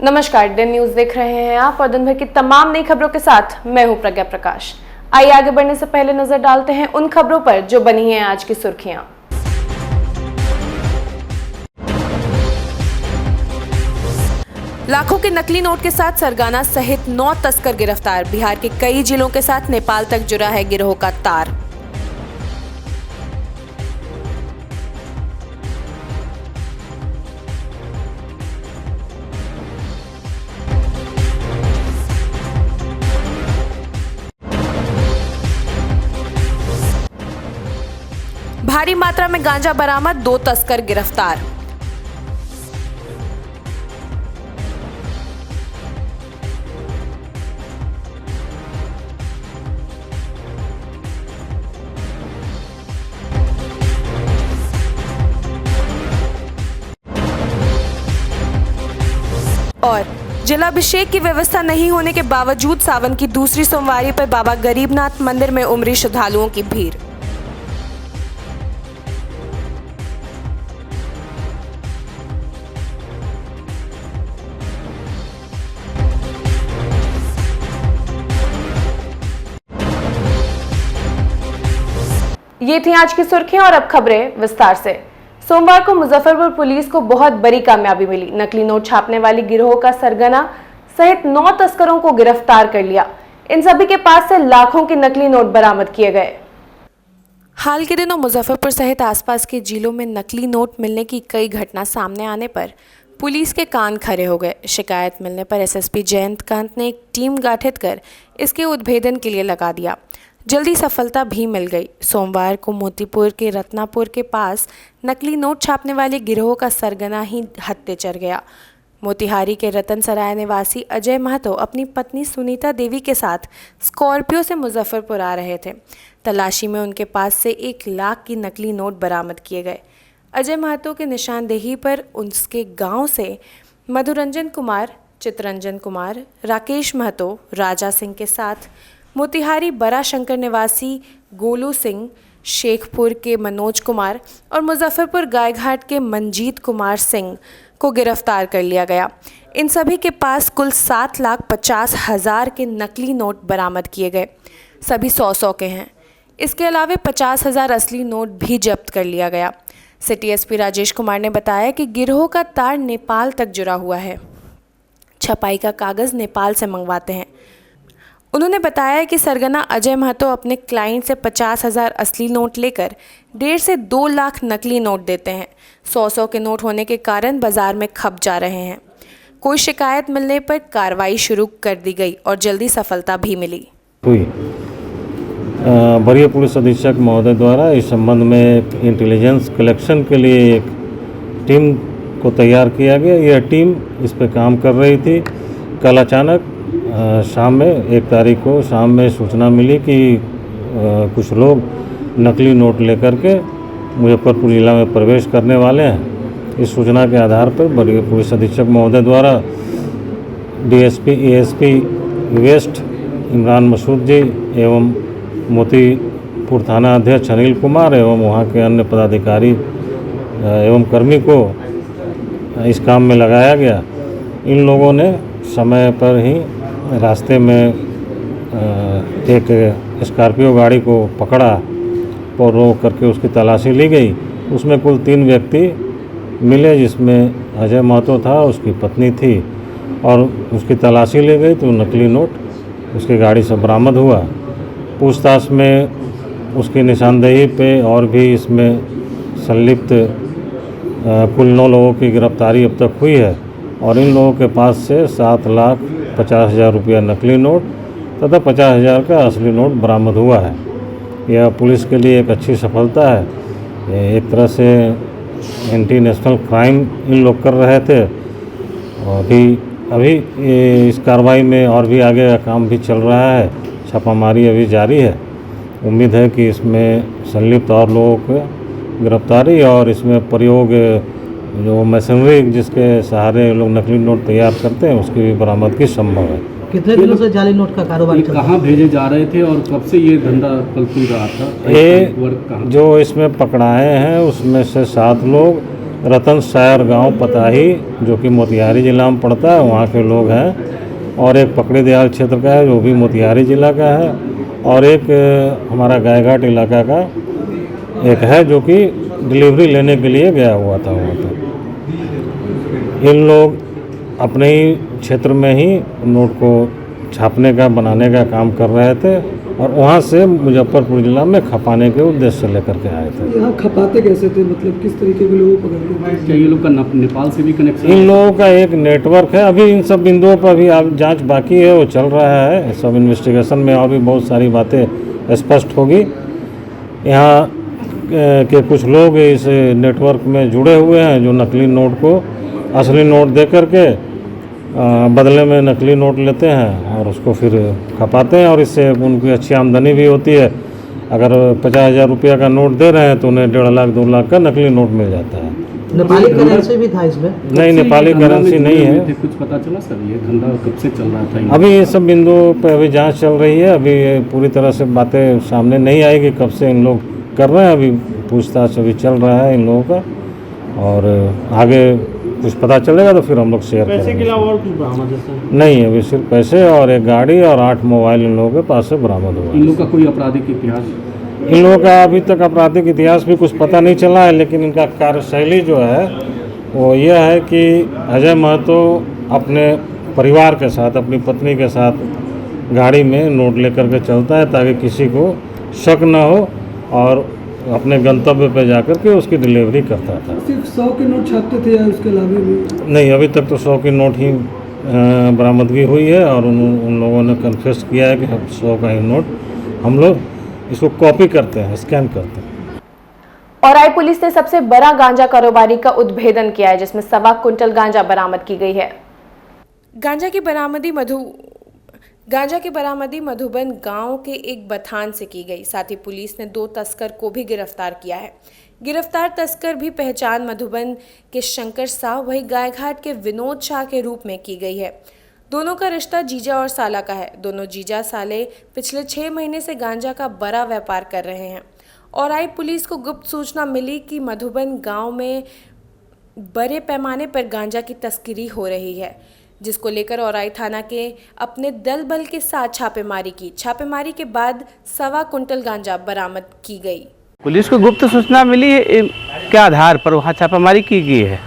नमस्कार, day news देख रहे हैं आप और दिन भर की तमाम नई खबरों के साथ मैं हूं प्रज्ञा प्रकाश। आइए आगे बढ़ने से पहले नजर डालते हैं उन खबरों पर जो बनी हैं आज की सुर्खियां। लाखों के नकली नोट के साथ सरगना सहित 9 तस्कर गिरफ्तार। बिहार के कई जिलों के साथ नेपाल तक जुड़ा है गिरोह का तार। भारी मात्रा में गांजा बरामद, 2 तस्कर गिरफ्तार। और जलाभिषेक की व्यवस्था नहीं होने के बावजूद सावन की दूसरी सोमवारी पर बाबा गरीबनाथ मंदिर में उमड़ी श्रद्धालुओं की भीड़। ये थी आज की सुर्खियां और अब खबरें विस्तार से। सोमवार को मुजफ्फरपुर पुलिस को बहुत बड़ी कामयाबी मिली। नकली नोट छापने वाली गिरोह का सरगना सहित 9 तस्करों को गिरफ्तार कर लिया। इन सभी के पास से लाखों के नकली नोट बरामद किए गए। हाल के दिनों मुजफ्फरपुर सहित आसपास के जिलों में नकली नोट मिलने की कई घटना सामने आने पर पुलिस के कान खड़े हो गए। शिकायत मिलने पर एसएसपी जयंत कांत ने एक टीम गठित कर इसके उद्भेदन के लिए लगा दिया। जल्दी सफलता भी मिल गई। सोमवार को मोतीपुर के रत्नापुर के पास नकली नोट छापने वाले गिरोह का सरगना ही हत्थे चढ़ गया। मोतिहारी के रतन सराय निवासी अजय महतो अपनी पत्नी सुनीता देवी के साथ स्कॉर्पियो से मुजफ्फरपुर आ रहे थे। तलाशी में उनके पास से 1 लाख की नकली नोट बरामद किए गए। अजय महतो के निशानदेही पर उसके गाँव से मधुरंजन कुमार, चितरंजन कुमार, राकेश महतो, राजा सिंह के साथ मोतिहारी बड़ा शंकर निवासी गोलू सिंह, शेखपुर के मनोज कुमार और मुजफ्फरपुर गायघाट के मंजीत कुमार सिंह को गिरफ्तार कर लिया गया। इन सभी के पास कुल 7,50,000 के नकली नोट बरामद किए गए। सभी 100-100 के हैं। इसके अलावा 50,000 असली नोट भी जब्त कर लिया गया। सिटी एसपी राजेश कुमार ने बताया कि गिरोह का तार नेपाल तक जुड़ा हुआ है। छपाई का कागज़ नेपाल से मंगवाते हैं। उन्होंने बताया कि सरगना अजय महतो अपने क्लाइंट से 50,000 असली नोट लेकर 1.5 से 2 लाख नकली नोट देते हैं। 100-100 के नोट होने के कारण बाजार में खप जा रहे हैं। कोई शिकायत मिलने पर कार्रवाई शुरू कर दी गई और जल्दी सफलता भी मिली। वरीय पुलिस अधीक्षक महोदय द्वारा इस संबंध में इंटेलिजेंस कलेक्शन के लिए एक टीम को तैयार किया गया। यह टीम इस पर काम कर रही थी। कल अचानक शाम में 1 तारीख को शाम में सूचना मिली कि कुछ लोग नकली नोट लेकर के मुजफ्फरपुर जिला में प्रवेश करने वाले हैं। इस सूचना के आधार पर वरीय पुलिस अधीक्षक महोदय द्वारा DSP ASP west Imran Masood ji एवं मोतीपुर थाना अध्यक्ष अनिल कुमार एवं वहाँ के अन्य पदाधिकारी एवं कर्मी को इस काम में लगाया गया। इन लोगों ने समय पर ही रास्ते में एक स्कॉर्पियो गाड़ी को पकड़ा और रोक करके उसकी तलाशी ली गई। उसमें कुल 3 व्यक्ति मिले, जिसमें अजय महतो था, उसकी पत्नी थी और उसकी तलाशी ली गई तो नकली नोट उसकी गाड़ी से बरामद हुआ। पूछताछ में उसकी निशानदेही पे और भी इसमें संलिप्त कुल 9 लोगों की गिरफ्तारी अब तक हुई है और इन लोगों के पास से 7,50,000 रुपया नकली नोट तथा 50,000 का असली नोट बरामद हुआ है। यह पुलिस के लिए एक अच्छी सफलता है। एक तरह से एंटी नेशनल क्राइम इन लोग कर रहे थे और अभी इस कार्रवाई में और भी आगे का काम भी चल रहा है। छापामारी अभी जारी है। उम्मीद है कि इसमें संलिप्त और लोगों को गिरफ्तारी और इसमें प्रयोग जो मशीनरी जिसके सहारे लोग नकली नोट तैयार करते हैं उसकी भी बरामदगी संभव है। कितने दिनों से जाली नोट का कारोबार कहाँ भेजे जा रहे थे और कब से ये धंधा चल रहा था? ये जो इसमें पकड़ाए हैं उसमें से 7 लोग रतन शायर गांव पताही, जो कि मोतिहारी जिला में पड़ता है, वहाँ के लोग हैं। और एक पकड़ी दयाल क्षेत्र का है, जो भी मोतिहारी जिला का है। और एक हमारा गायघाट इलाका का एक है, जो कि डिलीवरी लेने के लिए गया हुआ था वहाँ पर। इन लोग अपने ही क्षेत्र में ही नोट को छापने का, बनाने का काम कर रहे थे और वहाँ से मुजफ्फरपुर जिला में खपाने के उद्देश्य से लेकर के आए थे। यहाँ खपाते कैसे थे, मतलब किस तरीके के लोगों को पकड़ते थे? क्या ये लोग का नेपाल से भी कनेक्शन? इन लोगों का एक नेटवर्क है। अभी इन सब बिंदुओं पर भी आप जांच बाकी है, वो चल रहा है। सब इन्वेस्टिगेशन में और भी बहुत सारी बातें स्पष्ट होगी। यहाँ के कुछ लोग इस नेटवर्क में जुड़े हुए हैं, जो नकली नोट को असली नोट दे करके बदले में नकली नोट लेते हैं और उसको फिर खपाते हैं, और इससे उनकी अच्छी आमदनी भी होती है। अगर 50,000 रुपया का नोट दे रहे हैं तो उन्हें 1.5 लाख 2 लाख का नकली नोट मिल जाता है। नेपाली करेंसी भी था इसमें? नहीं, नेपाली करेंसी नहीं है। कुछ पता चला सर, ये धंधा कब से चल रहा था? अभी ये सब बिंदुओं पे अभी जांच चल रही है। अभी ये पूरी तरह से बातें सामने नहीं आएगी कब से इन लोग कर रहे हैं। अभी पूछताछ अभी चल रहा है इन लोगों का, और आगे कुछ पता चलेगा तो फिर हम लोग शेयर करेंगे। पैसे के अलावा और कुछ बरामद है सर? नहीं, अभी सिर्फ पैसे और एक गाड़ी और 8 मोबाइल इन लोगों के पास से बरामद हुआ। इन लोग का कोई आपराधिक इतिहास? इन लोगों का अभी तक आपराधिक इतिहास भी कुछ पता नहीं चला है, लेकिन इनका कार्यशैली जो है वो यह है कि अजय महतो अपने परिवार के साथ, अपनी पत्नी के साथ गाड़ी में नोट लेकर के चलता है ताकि किसी को शक न हो, और अपने गंतव्य पे जाकर के उसकी डिलीवरी करता था। सिर्फ 100 के नोट छापते थे या उसके अलावा भी? नहीं, अभी तक तो 100 की नोट ही बरामदगी हुई है, और उन लोगों ने कन्फेस किया है कि हम 100 का ही नोट हम लोग इसको कॉपी करते हैं, स्कैन करते हैं। औराई पुलिस ने सबसे बड़ा गांजा कारोबारी का उद्भेदन किया है, जिसमें 1.25 क्विंटल गांजा बरामद की गई है। गांजा की बरामदी मधुबन गांव के एक बथान से की गई। साथ ही पुलिस ने 2 तस्कर को भी गिरफ्तार किया है। गिरफ्तार तस्कर भी पहचान मधुबन के शंकर शाह, वही गायघाट के विनोद शाह के रूप में की गई है। दोनों का रिश्ता जीजा और साला का है। दोनों जीजा साले पिछले 6 महीने से गांजा का बड़ा व्यापार कर रहे हैं। औराई पुलिस को गुप्त सूचना मिली कि मधुबन गांव में बड़े पैमाने पर गांजा की तस्करी हो रही है, जिसको लेकर औराई थाना के अपने दल बल के साथ छापेमारी की। छापेमारी के बाद 1.25 क्विंटल गांजा बरामद की गई। पुलिस को गुप्त सूचना मिली के आधार पर वहाँ छापेमारी की गई है,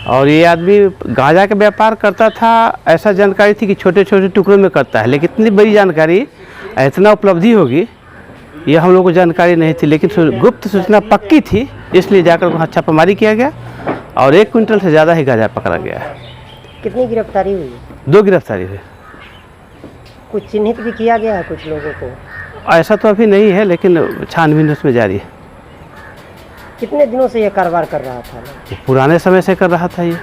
और ये आदमी गांजा का व्यापार करता था। ऐसा जानकारी थी कि छोटे छोटे टुकड़ों में करता है, लेकिन इतनी बड़ी जानकारी, इतना उपलब्धि होगी ये हम लोग को जानकारी नहीं थी। लेकिन गुप्त सूचना पक्की थी, इसलिए जाकर वहाँ छापेमारी किया गया और 1 क्विंटल से ज़्यादा ही गांजा पकड़ा गया है। कितनी गिरफ्तारी हुई? 2 गिरफ्तारी हुई। कुछ चिन्हित भी किया गया है कुछ लोगों को? ऐसा तो अभी नहीं है, लेकिन छानबीन उसमें जारी है। कितने दिनों से यह कारोबार कर रहा था? पुराने समय से कर रहा था ये।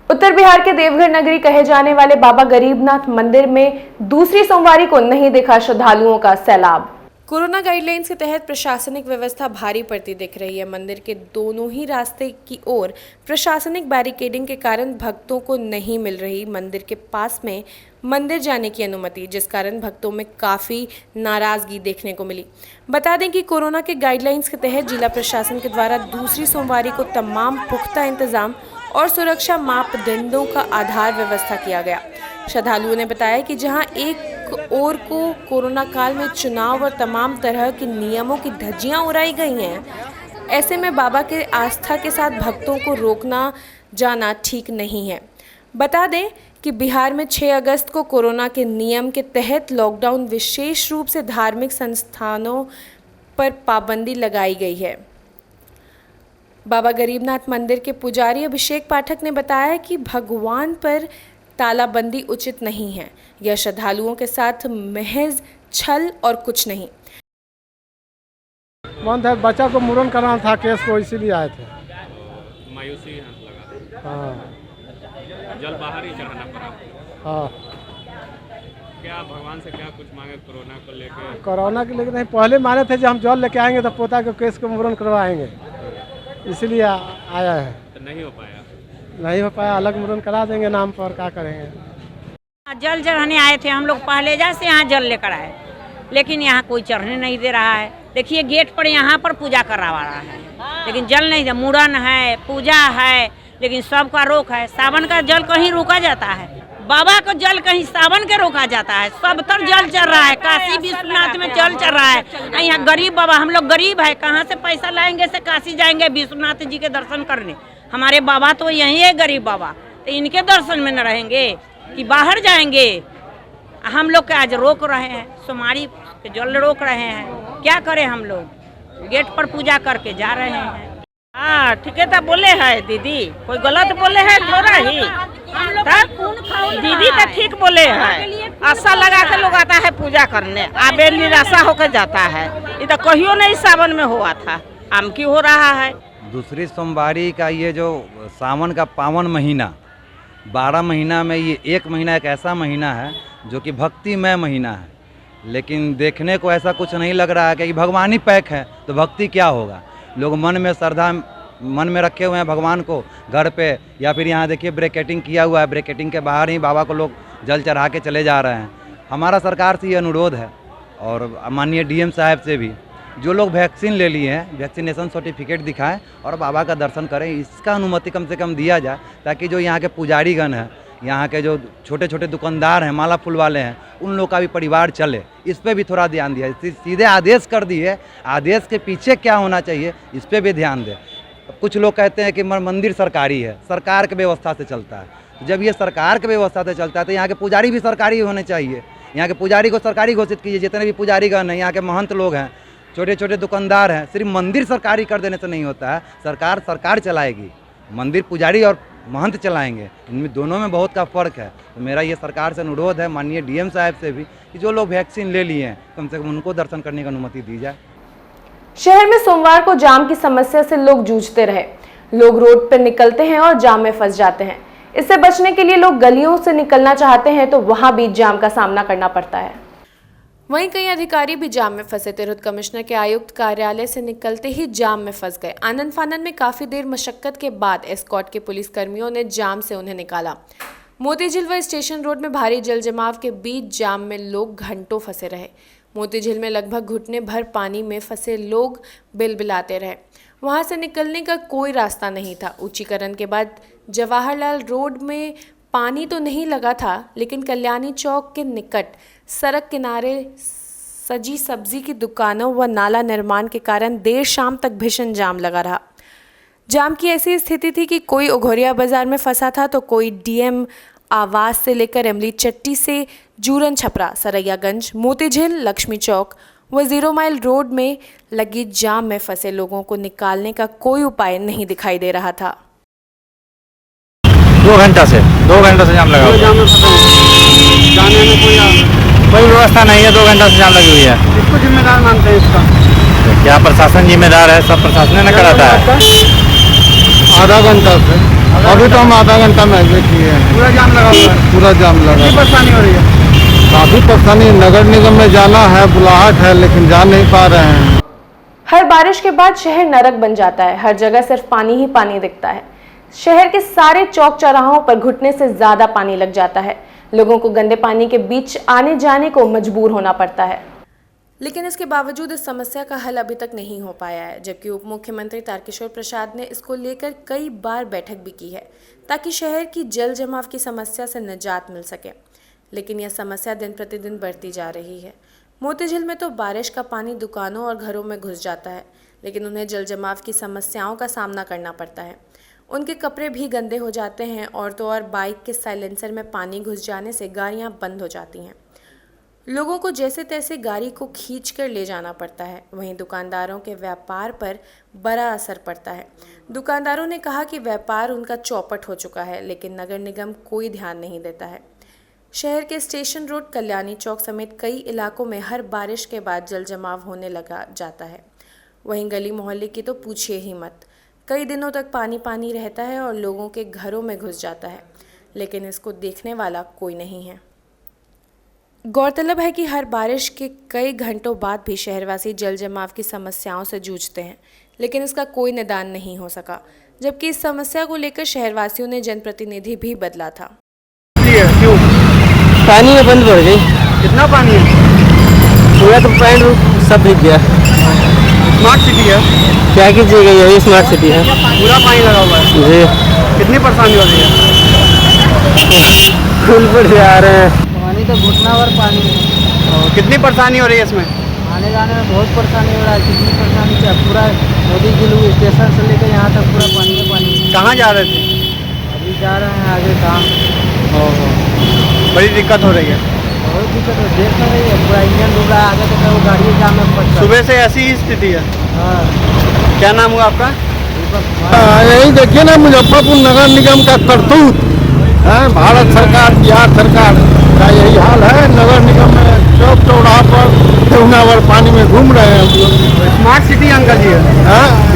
उत्तर बिहार के देवघर नगरी कहे जाने वाले बाबा गरीबनाथ मंदिर में दूसरी सोमवारी को नहीं दिखा श्रद्धालुओं का सैलाब। कोरोना गाइडलाइंस के तहत प्रशासनिक व्यवस्था भारी पड़ती दिख रही है। मंदिर के दोनों ही रास्ते की ओर प्रशासनिक बैरिकेडिंग के कारण भक्तों को नहीं मिल रही मंदिर के पास में मंदिर जाने की अनुमति, जिस कारण भक्तों में काफ़ी नाराजगी देखने को मिली। बता दें कि कोरोना के गाइडलाइंस के तहत जिला प्रशासन के द्वारा दूसरी सोमवारी को तमाम पुख्ता इंतजाम और सुरक्षा मापदंडों का आधार व्यवस्था किया गया। श्रद्धालुओं ने बताया कि जहां एक ओर को कोरोना काल में चुनाव और तमाम तरह के नियमों की धज्जियां उड़ाई गई हैं, ऐसे में बाबा के आस्था के साथ भक्तों को रोकना जाना ठीक नहीं है। बता दें कि बिहार में 6 अगस्त को कोरोना के नियम के तहत लॉकडाउन, विशेष रूप से धार्मिक संस्थानों पर पाबंदी लगाई गई है। बाबा गरीबनाथ मंदिर के पुजारी अभिषेक पाठक ने बताया कि भगवान पर तालाबंदी उचित नहीं है। यह श्रद्धालुओं के साथ महज छल और कुछ नहीं। मन था बच्चा को मुरन कराना था केस को, इसीलिए आए थे। मायूसी लगा। हाँ जल बाहर ही चढ़ाना पड़ा। हाँ। क्या भगवान से क्या कुछ मांगे कोरोना को लेकर? कोरोना के लेकर नहीं, पहले माने थे जब हम जल लेके आएंगे तो पोता के केस को मुरन करवाएंगे, इसलिए आया है। तो नहीं हो पाया? नहीं हो पाया, अलग मुरन करा देंगे नाम पर, क्या करेंगे। जल चढ़ाने आए थे हम लोग, पहले जैसे यहाँ जल लेकर आए, लेकिन यहाँ कोई चढ़ने नहीं दे रहा है। देखिए गेट पर यहाँ पर पूजा करवा रहा है, लेकिन जल नहीं, मुड़न है, पूजा है, लेकिन सबका रोक है। सावन का जल कहीं रोका जाता है, बाबा को जल कहीं सावन के रोका जाता है। सब तर जल चल रहा है, काशी विश्वनाथ में जल चल रहा है। यहाँ गरीब बाबा, हम लोग गरीब है, कहाँ से पैसा लाएंगे से काशी जाएंगे विश्वनाथ जी के दर्शन करने। हमारे बाबा तो यही है गरीब बाबा, तो इनके दर्शन में न रहेंगे कि बाहर जाएंगे। हम लोग के आज रोक रहे हैं, सोमवारी के जल रोक रहे हैं, क्या करें हम लोग? गेट पर पूजा करके जा रहे हैं। हाँ ठीक है, तो बोले है दीदी, कोई गलत बोले है थोड़ा ही, दीदी तो ठीक बोले है। आशा लगा के लोग आता है पूजा करने, आबे निराशा होकर जाता है। ये तो कहियो नहीं सावन में हुआ था, आम की हो रहा है। दूसरी सोमवारी का ये जो सावन का पावन महीना, 12 महीना में ये एक महीना एक ऐसा महीना है जो कि भक्तिमय महीना है। लेकिन देखने को ऐसा कुछ नहीं लग रहा है कि भगवान ही पैक है तो भक्ति क्या होगा। लोग मन में श्रद्धा मन में रखे हुए हैं भगवान को घर पे, या फिर यहाँ देखिए ब्रेकेटिंग किया हुआ है, ब्रेकेटिंग के बाहर ही बाबा को लोग जल चढ़ा के चले जा रहे हैं। हमारा सरकार से ये अनुरोध है और माननीय डीएम साहब से भी, जो लोग वैक्सीन ले लिए हैं वैक्सीनेशन सर्टिफिकेट दिखाएं और बाबा का दर्शन करें, इसका अनुमति कम से कम दिया जाए, ताकि जो यहाँ के पुजारीगण हैं, यहाँ के जो छोटे छोटे दुकानदार हैं, माला फूल वाले हैं, उन लोग का भी परिवार चले। इस पे भी थोड़ा ध्यान दिया। सीधे आदेश कर दिए, आदेश के पीछे क्या होना चाहिए इस पे भी ध्यान दें। कुछ लोग कहते हैं कि मंदिर सरकारी है, सरकार के व्यवस्था से चलता है। जब ये सरकार के व्यवस्था से चलता है तो यहाँ के पुजारी भी सरकारी होने चाहिए। यहाँ के पुजारी को सरकारी घोषित कीजिए। जितने भी पुजारीगण हैं, यहाँ के महंत लोग हैं, छोटे छोटे दुकानदार हैं, सिर्फ मंदिर सरकारी कर देने से नहीं होता है। सरकार चलाएगी, मंदिर पुजारी और महंत चलाएंगे, इनमें दोनों में बहुत का फ़र्क है। तो मेरा ये सरकार से अनुरोध है, माननीय डीएम साहब से भी, कि जो लोग वैक्सीन ले लिए हैं कम से कम उनको दर्शन करने की अनुमति दी जाए। शहर में सोमवार को जाम की समस्या से लोग जूझते रहे। लोग रोड पर निकलते हैं और जाम में फंस जाते हैं। इससे बचने के लिए लोग गलियों से निकलना चाहते हैं तो वहां भी जाम का सामना करना पड़ता है। वहीं कई अधिकारी भी जाम में फंसे। तिरहुत कमिश्नर के आयुक्त कार्यालय से निकलते ही जाम में फंस गए। आनंद फानंद में काफी देर मशक्कत के बाद एस्कॉर्ट के पुलिस कर्मियों ने जाम से उन्हें निकाला। मोतीझील व स्टेशन रोड में भारी जल जमाव के बीच जाम में लोग घंटों फंसे रहे। मोतीझील में लगभग घुटने भर पानी में फंसे लोग बिलबिलाते रहे। वहां से निकलने का कोई रास्ता नहीं था। ऊंचीकरण के बाद जवाहरलाल रोड में पानी तो नहीं लगा था, लेकिन कल्याणी चौक के निकट सड़क किनारे सजी सब्जी की दुकानों व नाला निर्माण के कारण देर शाम तक भीषण जाम लगा रहा। जाम की ऐसी स्थिति थी कि कोई उघोरिया बाजार में फंसा था तो कोई डीएम आवास से लेकर इमली चट्टी से जूरन छपरा, सरैयागंज, मोतीझील, लक्ष्मी चौक व 0 माइल रोड में लगी जाम में फंसे लोगों को निकालने का कोई उपाय नहीं दिखाई दे रहा था। 2 घंटे से जाम लगा हुआ है। जाने में कोई व्यवस्था नहीं है, 2 घंटा से जाम लगी हुई है। इसको जिम्मेदार मानते हैं इसका? तो क्या प्रशासन जिम्मेदार है? सब प्रशासन ने कराता है। आधा घंटा से, अभी तो हम आधा घंटा में किए हैं। पूरा जाम लगा हुआ है? पूरा जाम लगा। कितनी परेशानी हो रही है? काफ़ी परेशानी। नगर निगम में जाना है, बुलाहट है, लेकिन जा नहीं पा रहे हैं। हर बारिश के बाद शहर नरक बन जाता है। हर जगह सिर्फ पानी ही पानी दिखता है। शहर के सारे चौक चौराहों पर घुटने से ज्यादा पानी लग जाता है। लोगों को गंदे पानी के बीच आने जाने को मजबूर होना पड़ता है। लेकिन इसके बावजूद इस समस्या का हल अभी तक नहीं हो पाया है, जबकि उप मुख्यमंत्री तारकिशोर प्रसाद ने इसको लेकर कई बार बैठक भी की है ताकि शहर की जल जमाव की समस्या से निजात मिल सके। लेकिन यह समस्या दिन प्रतिदिन बढ़ती जा रही है। मोतीझील में तो बारिश का पानी दुकानों और घरों में घुस जाता है, लेकिन उन्हें जल जमाव की समस्याओं का सामना करना पड़ता है। उनके कपड़े भी गंदे हो जाते हैं और तो और बाइक के साइलेंसर में पानी घुस जाने से गाड़ियां बंद हो जाती हैं। लोगों को जैसे तैसे गाड़ी को खींच कर ले जाना पड़ता है। वहीं दुकानदारों के व्यापार पर बड़ा असर पड़ता है। दुकानदारों ने कहा कि व्यापार उनका चौपट हो चुका है, लेकिन नगर निगम कोई ध्यान नहीं देता है। शहर के स्टेशन रोड, कल्याणी चौक समेत कई इलाकों में हर बारिश के बाद जल जमाव होने लगा जाता है। वहीं गली मोहल्ले की तो पूछिए ही मत। कई दिनों तक पानी पानी रहता है और लोगों के घरों में घुस जाता है, लेकिन इसको देखने वाला कोई नहीं है। गौरतलब है कि हर बारिश के कई घंटों बाद भी शहरवासी जल जमाव की समस्याओं से जूझते हैं, लेकिन इसका कोई निदान नहीं हो सका। जबकि इस समस्या को लेकर शहरवासियों ने जनप्रतिनिधि भी बदला था। क्यों? पानी में बंद हो गई। कितना पानी है? पूरा तो पैंट सब भीग गया। स्मार्ट सिटी है, क्या कीजिएगा, यही स्मार्ट सिटी है। पूरा पानी लगा हुआ है जी, कितनी परेशानी हो रही है? पुल पर से आ रहे हैं। पानी तो घुटना भर पानी है। कितनी परेशानी हो रही है इसमें? आने जाने में बहुत परेशानी हो रहा है। कितनी परेशानी क्या, पूरा मोदी जिलू स्टेशन से लेकर यहाँ तक पूरा पानी में पानी है। कहाँ जा रहे थे? अभी जा रहे हैं आगे काम। बड़ी दिक्कत हो रही है। बहुत दिक्कत है, देख नहीं रही है, पूरा इंजन डूब रहा है, आगे तक वो गाड़ी जाम में फंस रहा है। सुबह से ऐसी ही स्थिति है। हाँ, क्या नाम हुआ आपका? दीपक कुमार। यही देखिए ना, मुजफ्फरपुर नगर निगम का करतूत है। भारत सरकार, बिहार सरकार का यही हाल है। नगर निगम में चौक चौराहा पर ठेहुनावर पानी में घूम रहे हैं हम लोग। स्मार्ट सिटी अंकल जी है,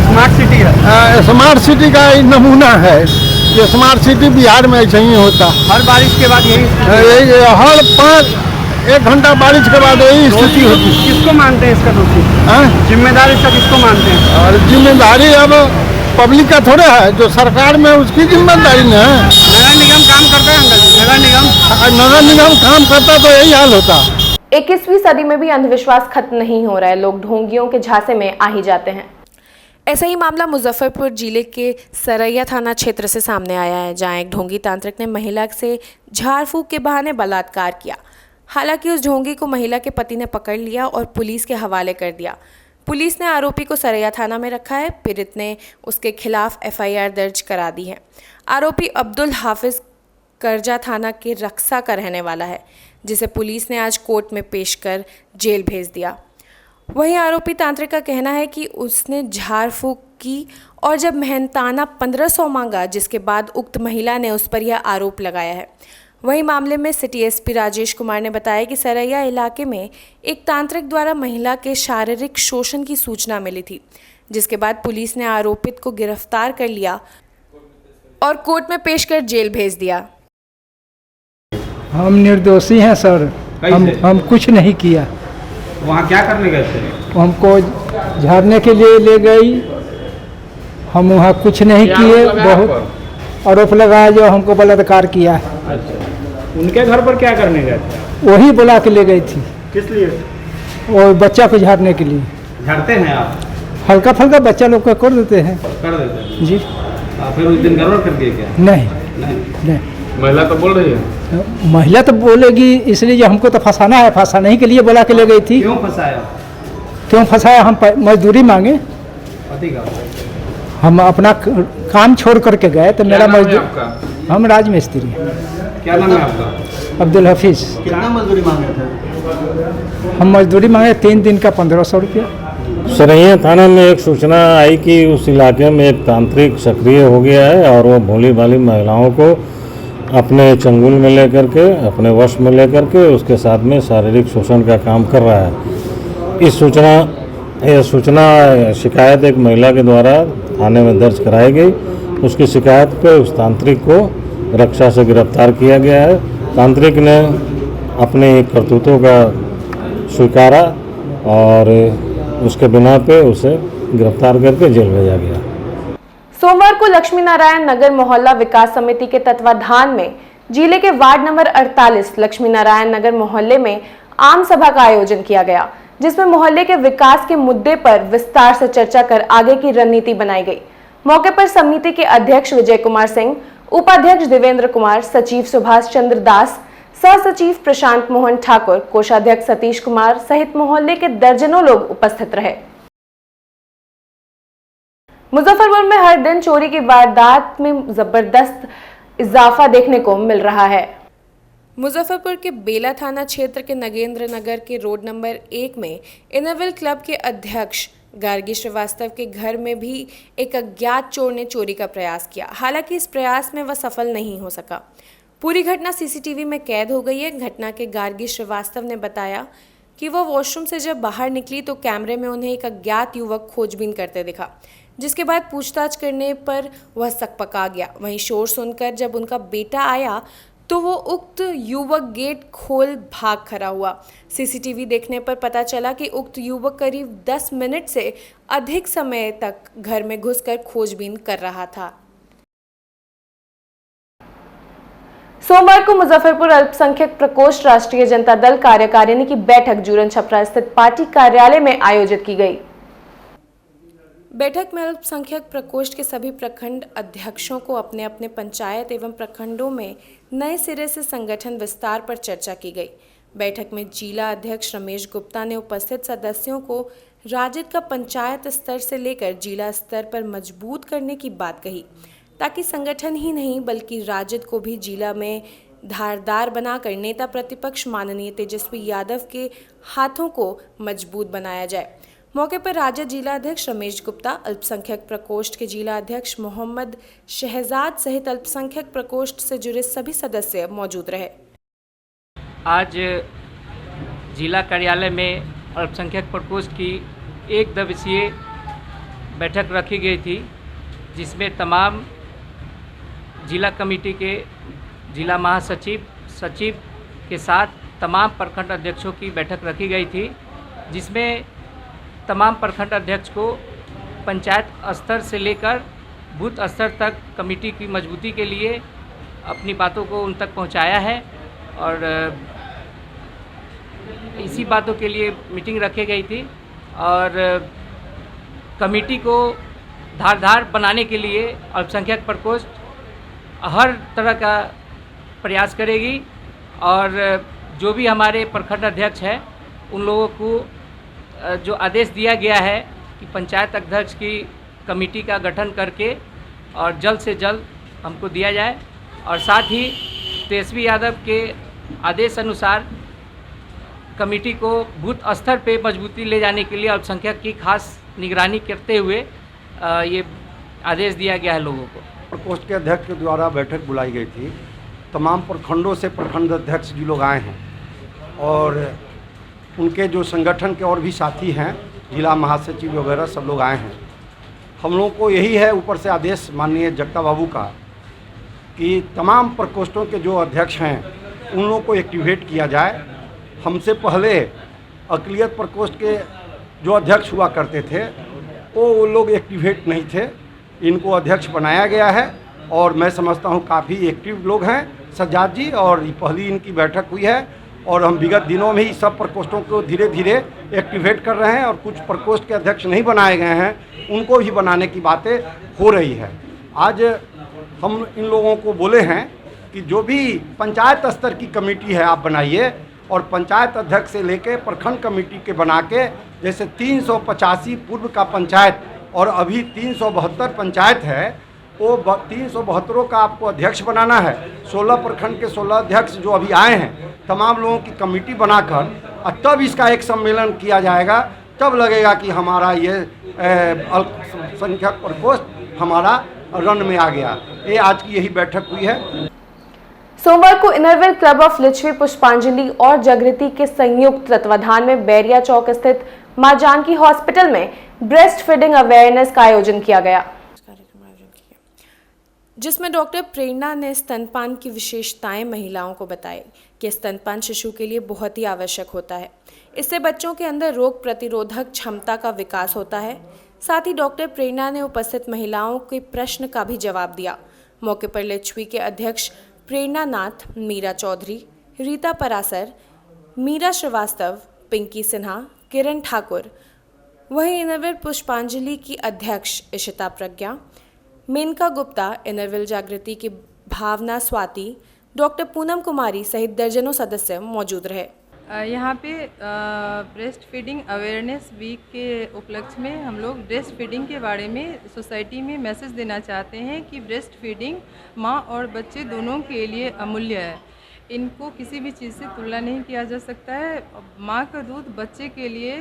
स्मार्ट सिटी है। स्मार्ट सिटी का ही नमूना है। ये स्मार्ट सिटी बिहार में ऐसे ही होता। हर बारिश के बाद यही यही हर 1 घंटा बारिश के बाद यही स्थिति होती है। किसको मानते हैं इसका दोषी? जिम्मेदार इसका किसको मानते हैं? और जिम्मेदारी अब पब्लिक का थोड़ा है, जो सरकार में उसकी जिम्मेदारी न है। नगर निगम काम करता है अंकल जी, नगर निगम काम करता तो यही हाल होता। 21वीं सदी में भी अंधविश्वास खत्म नहीं हो रहा है, लोग ढोंगियों के झांसे में आ ही जाते हैं। ऐसा ही मामला मुजफ्फरपुर जिले के सरैया थाना क्षेत्र से सामने आया है, जहां एक ढोंगी तांत्रिक ने महिला से झाड़ फूंक के बहाने बलात्कार किया। हालांकि उस ढोंगी को महिला के पति ने पकड़ लिया और पुलिस के हवाले कर दिया। पुलिस ने आरोपी को सरैया थाना में रखा है। पीड़ित ने उसके खिलाफ FIR दर्ज करा दी है। आरोपी अब्दुल हाफिज करजा थाना के रक्सा का रहने वाला है, जिसे पुलिस ने आज कोर्ट में पेश कर जेल भेज दिया। वहीं आरोपी तांत्रिक का कहना है कि उसने झाड़ फूंक की और जब मेहनताना 1500 मांगा, जिसके बाद उक्त महिला ने उस पर यह आरोप लगाया है। वहीं मामले में सिटी SP राजेश कुमार ने बताया कि सरैया इलाके में एक तांत्रिक द्वारा महिला के शारीरिक शोषण की सूचना मिली थी, जिसके बाद पुलिस ने आरोपित को गिरफ्तार कर लिया और कोर्ट में पेश कर जेल भेज दिया। हम निर्दोषी हैं सर, हम कुछ नहीं किया। वहाँ क्या करने गए थे? हमको झाड़ने के लिए ले गई, हम वहाँ कुछ नहीं किए। बहुत आरोप लगाया जो हमको बलात्कार किया है। अच्छा, उनके घर पर क्या करने गए थे? वही बुला के ले गई थी, किस लिए? और बच्चा को झाड़ने के लिए। झाड़ते हैं आप? हल्का फल्का बच्चा लोग का कर देते हैं। कर देते हैं जी। फिर उस दिन गड़बड़ कर दिए क्या? नहीं। महिला तो बोल रही है। महिला तो बोलेगी, इसलिए जो हमको तो फंसाना है, फंसाने के लिए बुला के ले गई थी। क्यों फंसाया? क्यों फंसाया? हम मजदूरी मांगे, पति का? हम अपना काम छोड़ करके गए तो मेरा मजदूर। आपका? हम राजमिस्त्री। क्या नाम है आपका? अब्दुल हफीज। कितना मजदूरी मांगे थे? हम मजदूरी मांगे 3 दिन का 1500 रुपया। सरैया थाना में एक सूचना आई कि उस इलाके में एक तांत्रिक सक्रिय हो गया है और वो भोली भाली महिलाओं को अपने चंगुल में लेकर के, अपने वश में लेकर के उसके साथ में शारीरिक शोषण का काम कर रहा है। यह सूचना शिकायत एक महिला के द्वारा थाने में दर्ज कराई गई। उसकी शिकायत पे उस तांत्रिक को रक्षा से गिरफ्तार किया गया है। तांत्रिक ने अपने करतूतों का स्वीकारा और उसके बिना पे उसे गिरफ्तार करके जेल भेजा गया। सोमवार को लक्ष्मी नारायण नगर मोहल्ला विकास समिति के तत्वाधान में जिले के वार्ड नंबर 48 लक्ष्मी नारायण नगर मोहल्ले में आम सभा का आयोजन किया गया, जिसमें मोहल्ले के विकास के मुद्दे पर विस्तार से चर्चा कर आगे की रणनीति बनाई गई। मौके पर समिति के अध्यक्ष विजय कुमार सिंह, उपाध्यक्ष देवेंद्र कुमार, सचिव सुभाष चंद्र दास, सह सचिव प्रशांत मोहन ठाकुर, कोषाध्यक्ष सतीश कुमार सहित मोहल्ले के दर्जनों लोग उपस्थित रहे। मुजफ्फरपुर में हर दिन चोरी की वारदात में जबरदस्त इजाफा देखने को मिल रहा है। मुजफ्फरपुर के बेला थाना क्षेत्र के नगेंद्र नगर के रोड नंबर 1 में इनरविल क्लब के अध्यक्ष गार्गी श्रीवास्तव के घर में भी एक अज्ञात चोर ने चोरी का प्रयास किया। हालांकि इस प्रयास में वह सफल नहीं हो सका। पूरी घटना CCTV में कैद हो गई है। घटना के गार्गी श्रीवास्तव ने बताया कि वह वॉशरूम से जब बाहर निकली तो कैमरे में उन्हें एक अज्ञात युवक खोजबीन करते दिखा, जिसके बाद पूछताछ करने पर वह सकपका गया। वहीं शोर सुनकर जब उनका बेटा आया तो वो उक्त युवक गेट खोल भाग खड़ा हुआ। CCTV देखने पर पता चला कि उक्त युवक करीब 10 मिनट से अधिक समय तक घर में घुसकर खोजबीन कर रहा था। सोमवार को मुजफ्फरपुर अल्पसंख्यक प्रकोष्ठ राष्ट्रीय जनता दल कार्यकारिणी की बैठक जूरन छपरा स्थित पार्टी कार्यालय में आयोजित की गई। बैठक में अल्पसंख्यक प्रकोष्ठ के सभी प्रखंड अध्यक्षों को अपने अपने पंचायत एवं प्रखंडों में नए सिरे से संगठन विस्तार पर चर्चा की गई। बैठक में जिला अध्यक्ष रमेश गुप्ता ने उपस्थित सदस्यों को राजद का पंचायत स्तर से लेकर जिला स्तर पर मजबूत करने की बात कही, ताकि संगठन ही नहीं बल्कि राजद को भी जिला में धारदार बनाकर नेता प्रतिपक्ष माननीय तेजस्वी यादव के हाथों को मजबूत बनाया जाए। मौके पर राजद जिला अध्यक्ष रमेश गुप्ता, अल्पसंख्यक प्रकोष्ठ के जिला अध्यक्ष मोहम्मद शहजाद सहित अल्पसंख्यक प्रकोष्ठ से जुड़े सभी सदस्य मौजूद रहे। आज जिला कार्यालय में अल्पसंख्यक प्रकोष्ठ की 1 दिवसीय बैठक रखी गई थी, जिसमें तमाम जिला कमेटी के जिला महासचिव, सचिव के साथ तमाम प्रखंड अध्यक्षों की बैठक रखी गई थी, जिसमें तमाम प्रखंड अध्यक्ष को पंचायत स्तर से लेकर बूथ स्तर तक कमेटी की मजबूती के लिए अपनी बातों को उन तक पहुंचाया है और इसी बातों के लिए मीटिंग रखी गई थी और कमेटी को धारदार बनाने के लिए अल्पसंख्यक प्रकोष्ठ हर तरह का प्रयास करेगी और जो भी हमारे प्रखंड अध्यक्ष हैं उन लोगों को जो आदेश दिया गया है कि पंचायत अध्यक्ष की कमेटी का गठन करके और जल्द से जल्द हमको दिया जाए और साथ ही तेजस्वी यादव के आदेश अनुसार कमेटी को बूथ स्तर पे मजबूती ले जाने के लिए अल्पसंख्यक की खास निगरानी करते हुए ये आदेश दिया गया है लोगों को। प्रकोष्ठ के अध्यक्ष के द्वारा बैठक बुलाई गई थी। तमाम प्रखंडों से प्रखंड अध्यक्ष जी लोग आए हैं और उनके जो संगठन के और भी साथी हैं, जिला महासचिव वगैरह सब लोग आए हैं। हम लोगों को यही है ऊपर से आदेश माननीय जगता बाबू का कि तमाम प्रकोष्ठों के जो अध्यक्ष हैं उन लोगों को एक्टिवेट किया जाए। हमसे पहले अक़लियत प्रकोष्ठ के जो अध्यक्ष हुआ करते थे वो लोग एक्टिवेट नहीं थे, इनको अध्यक्ष बनाया गया है और मैं समझता हूँ काफ़ी एक्टिव लोग हैं सज्जाद जी, और पहली इनकी बैठक हुई है और हम विगत दिनों में ही सब प्रकोष्ठों को धीरे धीरे एक्टिवेट कर रहे हैं और कुछ प्रकोष्ठ के अध्यक्ष नहीं बनाए गए हैं उनको भी बनाने की बातें हो रही है। आज हम इन लोगों को बोले हैं कि जो भी पंचायत स्तर की कमेटी है आप बनाइए और पंचायत अध्यक्ष से लेके प्रखंड कमेटी के बना के, जैसे 385 पूर्व का पंचायत और अभी 372 पंचायत है, वो 372 का आपको अध्यक्ष बनाना है। 16 प्रखंड के 16 अध्यक्ष जो अभी आए हैं तमाम लोगों की कमेटी बनाकर तब इसका एक सम्मेलन किया जाएगा, तब लगेगा कि हमारा ये अल्पसंख्यक प्रकोष्ठ हमारा रन में आ गया। ये आज की यही बैठक हुई है। सोमवार को इनरविल क्लब ऑफ लिच्छवी, पुष्पांजलि और जागृति के संयुक्त तत्वाधान में बैरिया चौक स्थित मां जानकी हॉस्पिटल में ब्रेस्ट फीडिंग अवेयरनेस का आयोजन किया गया, जिसमें डॉक्टर प्रेरणा ने स्तनपान की विशेषताएं महिलाओं को बताई कि स्तनपान शिशु के लिए बहुत ही आवश्यक होता है। इससे बच्चों के अंदर रोग प्रतिरोधक क्षमता का विकास होता है। साथ ही डॉक्टर प्रेरणा ने उपस्थित महिलाओं के प्रश्न का भी जवाब दिया। मौके पर लिच्छवी के अध्यक्ष प्रेरणा नाथ, मीरा चौधरी, रीता परासर, मीरा श्रीवास्तव, पिंकी सिन्हा, किरण ठाकुर, वहीं इनरविल पुष्पांजलि की अध्यक्ष इशिता प्रज्ञा, मेनका गुप्ता, इनरविल जागृति की भावना स्वाति, डॉक्टर पूनम कुमारी सहित दर्जनों सदस्य मौजूद रहे। यहाँ पे ब्रेस्ट फीडिंग अवेयरनेस वीक के उपलक्ष्य में हम लोग ब्रेस्ट फीडिंग के बारे में सोसाइटी में मैसेज देना चाहते हैं कि ब्रेस्ट फीडिंग माँ और बच्चे दोनों के लिए अमूल्य है। इनको किसी भी चीज़ से तुलना नहीं किया जा सकता है। माँ का दूध बच्चे के लिए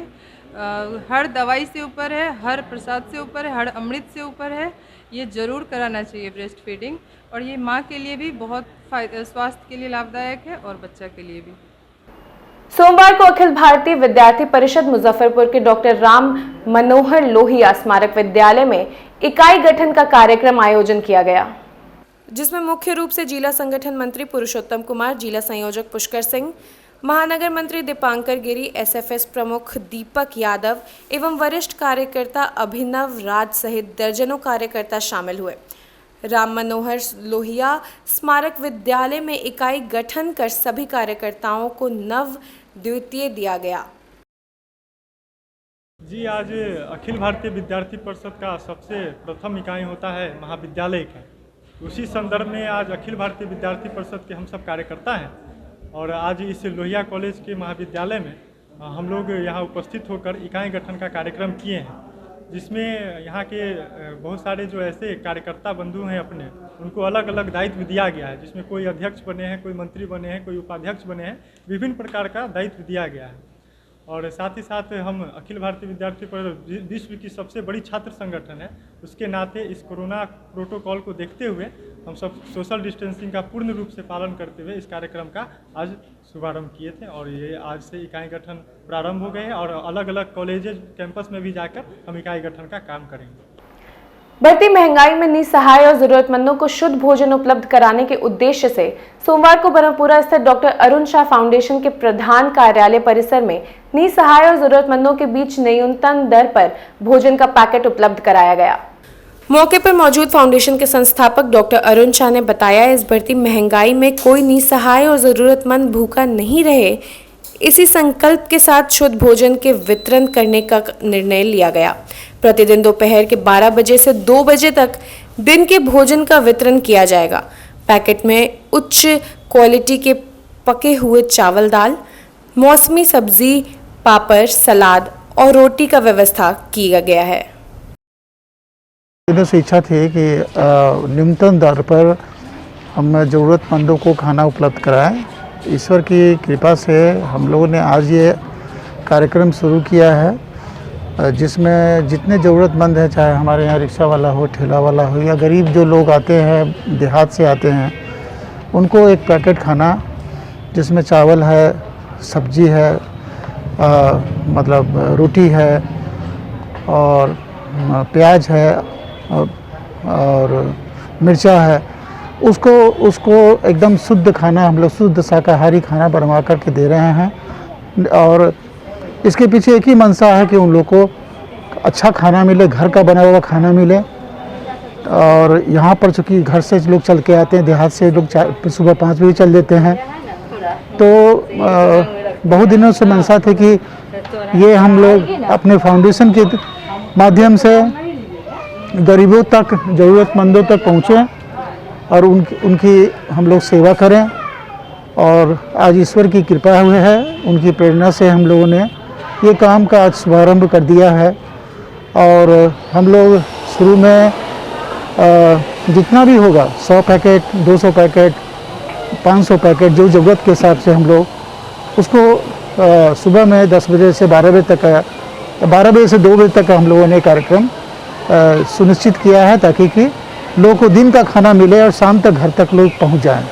हर दवाई से ऊपर है, हर प्रसाद से ऊपर है, हर अमृत से ऊपर है। ये ज़रूर कराना चाहिए ब्रेस्ट फीडिंग, और ये माँ के लिए भी बहुत स्वास्थ्य के लिए लाभदायक है और बच्चा के लिए भी। सोमवार को अखिल भारतीय विद्यार्थी परिषद मुजफ्फरपुर के डॉक्टर राम मनोहर लोहिया स्मारक विद्यालय में इकाई गठन का कार्यक्रम आयोजन किया गया, जिसमें मुख्य रूप से जिला संगठन मंत्री पुरुषोत्तम कुमार, जिला संयोजक पुष्कर सिंह, महानगर मंत्री दीपांकर गिरी, एसएफएस प्रमुख दीपक यादव एवं वरिष्ठ कार्यकर्ता अभिनव राज सहित दर्जनों कार्यकर्ता शामिल हुए। राम मनोहर लोहिया स्मारक विद्यालय में इकाई गठन कर सभी कार्यकर्ताओं को नव द्वितीय दिया गया। जी, आज अखिल भारतीय विद्यार्थी परिषद का सबसे प्रथम इकाई होता है महाविद्यालय का। उसी संदर्भ में आज अखिल भारतीय विद्यार्थी परिषद के हम सब कार्यकर्ता हैं और आज इस लोहिया कॉलेज के महाविद्यालय में हम लोग यहाँ उपस्थित होकर इकाई गठन का कार्यक्रम किए हैं, जिसमें यहाँ के बहुत सारे जो ऐसे कार्यकर्ता बंधु हैं अपने, उनको अलग अलग दायित्व दिया गया है, जिसमें कोई अध्यक्ष बने हैं, कोई मंत्री बने हैं, कोई उपाध्यक्ष बने हैं, विभिन्न प्रकार का दायित्व दिया गया है। और साथ ही साथ हम अखिल भारतीय विद्यार्थी परिषद विश्व की सबसे बड़ी छात्र संगठन है, उसके नाते इस कोरोना प्रोटोकॉल को देखते हुए हम सब सोशल डिस्टेंसिंग का पूर्ण रूप से पालन करते हुए इस कार्यक्रम का आज शुभारंभ किए थे और ये आज से इकाई गठन प्रारंभ हो गए हैं और अलग अलग कॉलेजेस कैंपस में भी जाकर हम इकाई गठन का काम करेंगे। बढ़ती महंगाई में निसहाय और जरूरतमंदों को शुद्ध भोजन उपलब्ध कराने के उद्देश्य से सोमवार को ब्रह्मपुरा स्थित डॉक्टर अरुण शाह फाउंडेशन के प्रधान कार्यालय परिसर में निसहाय और जरूरतमंदों के बीच न्यूनतम दर पर भोजन का पैकेट उपलब्ध कराया गया। मौके पर मौजूद फाउंडेशन के संस्थापक डॉक्टर अरुण शाह ने बताया, इस बढ़ती महंगाई में कोई निसहाय और जरूरतमंद भूखा नहीं रहे, इसी संकल्प के साथ शुद्ध भोजन के वितरण करने का निर्णय लिया गया। प्रतिदिन दोपहर के 12 बजे से 2 बजे तक दिन के भोजन का वितरण किया जाएगा। पैकेट में उच्च क्वालिटी के पके हुए चावल, दाल, मौसमी सब्जी, पापड़, सलाद और रोटी का व्यवस्था किया गया है। से इच्छा थी कि न्यूनतम दर पर हम ज़रूरतमंदों को खाना उपलब्ध कराएं। ईश्वर की कृपा से हम लोगों ने आज ये कार्यक्रम शुरू किया है, जिसमें जितने ज़रूरतमंद हैं, चाहे हमारे यहाँ रिक्शा वाला हो, ठेला वाला हो या गरीब जो लोग आते हैं, देहात से आते हैं, उनको एक पैकेट खाना जिसमें चावल है, सब्जी है, मतलब रोटी है और प्याज है और मिर्चा है, उसको एकदम शुद्ध खाना हम लोग शुद्ध शाकाहारी खाना बनवा करके दे रहे हैं। और इसके पीछे एक ही मंशा है कि उन लोग को अच्छा खाना मिले, घर का बना हुआ खाना मिले। और यहाँ पर चूँकि घर से लोग चल के आते हैं, देहात से लोग सुबह 5 बजे चल देते हैं, तो बहुत दिनों से मंशा थे कि ये हम लोग अपने फाउंडेशन के माध्यम से गरीबों तक, ज़रूरतमंदों तक पहुँचें और उनकी हम लोग सेवा करें। और आज ईश्वर की कृपा हुई है, उनकी प्रेरणा से हम लोगों ने ये काम का आज शुभारंभ कर दिया है। और हम लोग शुरू में जितना भी होगा 100 पैकेट, 200 पैकेट, 500 पैकेट, जो ज़रूरत के हिसाब से हम लोग उसको सुबह में 10 बजे से 12 बजे तक, 12 बजे से 2 बजे तक हम लोगों ने कार्यक्रम सुनिश्चित किया है, ताकि कि लोगों को दिन का खाना मिले और शाम तक घर तक लोग पहुंच जाएं।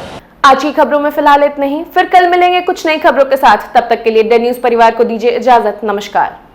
आज की खबरों में फिलहाल इतना ही, फिर कल मिलेंगे कुछ नई खबरों के साथ। तब तक के लिए द न्यूज़ परिवार को दीजिए इजाजत। नमस्कार।